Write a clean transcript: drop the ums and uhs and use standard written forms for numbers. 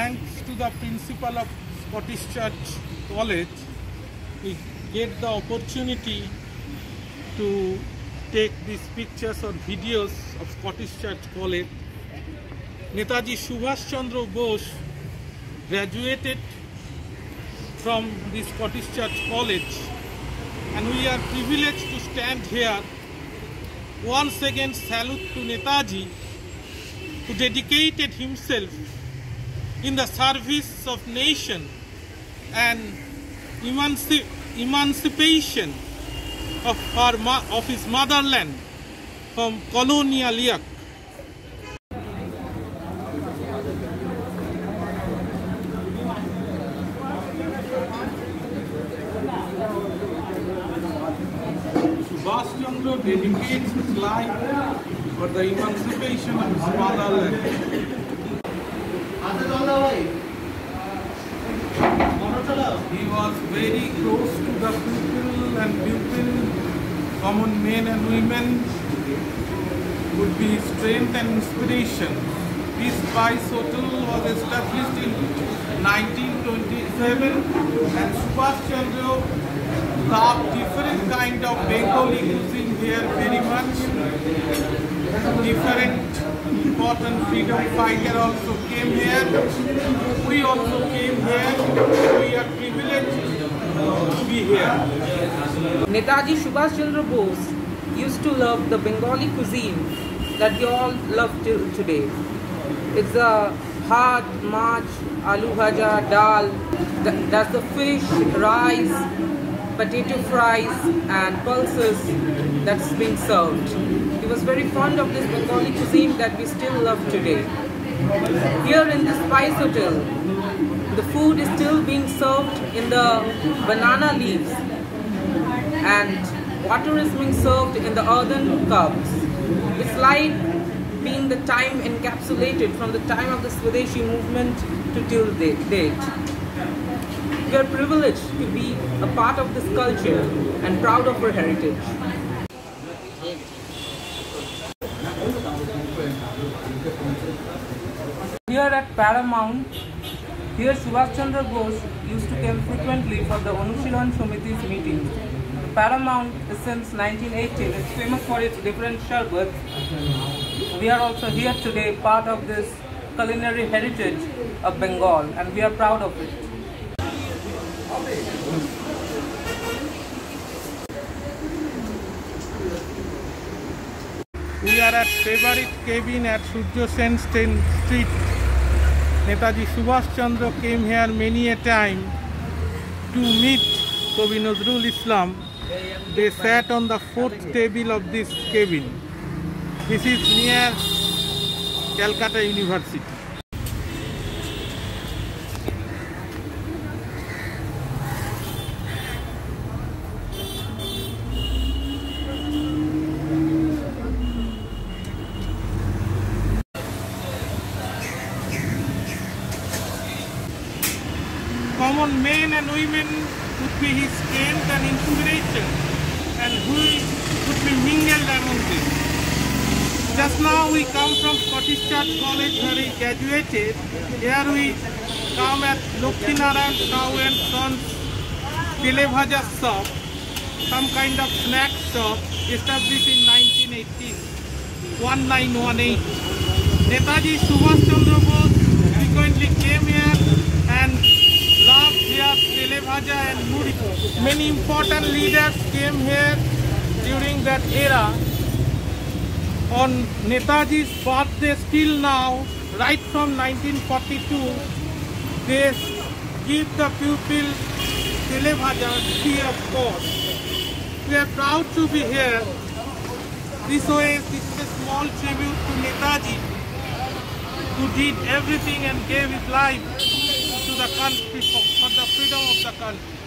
thanks to the principal of Scottish Church College, we get the opportunity to take these pictures or videos of Scottish Church College. Netaji Subhash Chandra Bose graduated from the Scottish Church College, and we are privileged to stand here. Once again, salute to Netaji, who dedicated himself in the service of nation and emancipation of his motherland from colonial yoke. Subhash Chandra dedicates his life for the emancipation of his motherland. He was very close to the people, and common men and women, would be strength and inspiration. This Spice Hotel was established in 1927, and Subhash Chandra loved different kind of Bengali cuisine here very much. Different important freedom fighter also came here. We also came here. We are privileged to be here. Netaji Subhash Chandra Bose used to love the Bengali cuisine that we all love till today. It's a hard march, aloo bhaja, dal, that's the fish, rice, potato fries and pulses that's being served. He was very fond of this Bengali cuisine that we still love today. Here in this Spice Hotel, the food is still being served in the banana leaves, and water is being served in the earthen cups. It's like being the time encapsulated from the time of the Swadeshi movement to till date. We are privileged to be a part of this culture and proud of our heritage. Here at Paramount, here Subhash Chandra Bose used to come frequently for the Anushilan Samiti's meetings. The Paramount is since 1918. It's famous for its different sharbats. We are also here today, part of this culinary heritage of Bengal, and we are proud of it. We are at favorite cabin at Surya Sen Street. Netaji Subhash Chandra came here many a time to meet Kavi Nazrul Islam. They sat on the fourth table of this cabin. This is near Calcutta University. Common men and women would be his strength and inspiration, and who would be mingled among them. Just now we come from Scottish Church College where he graduated. Here we come at Lokhinarayan Cow and Sons Tele Bhaja shop, some kind of snack shop established in 1918. Netaji Subhash Chandra Bose frequently came here and loved here Tele Bhaja and Muri. Many important leaders came here during that era. On Netaji's birthday till now, right from 1942, they give the pupils Tele Bhaja free of cost. We are proud to be here. This is a small tribute to Netaji, who did everything and gave his life to the country for the freedom of the country.